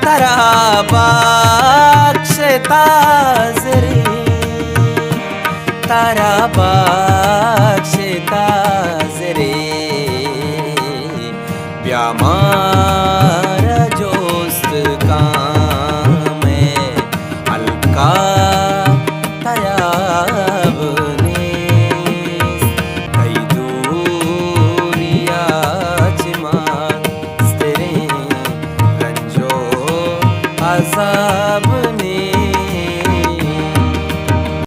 तारा बख्शता रे, तारा बख्शता रे, प्यामार जोस्त काम में हल्का तयाब ने कई दूरिया चिमान तेरे रंजो अजाब ने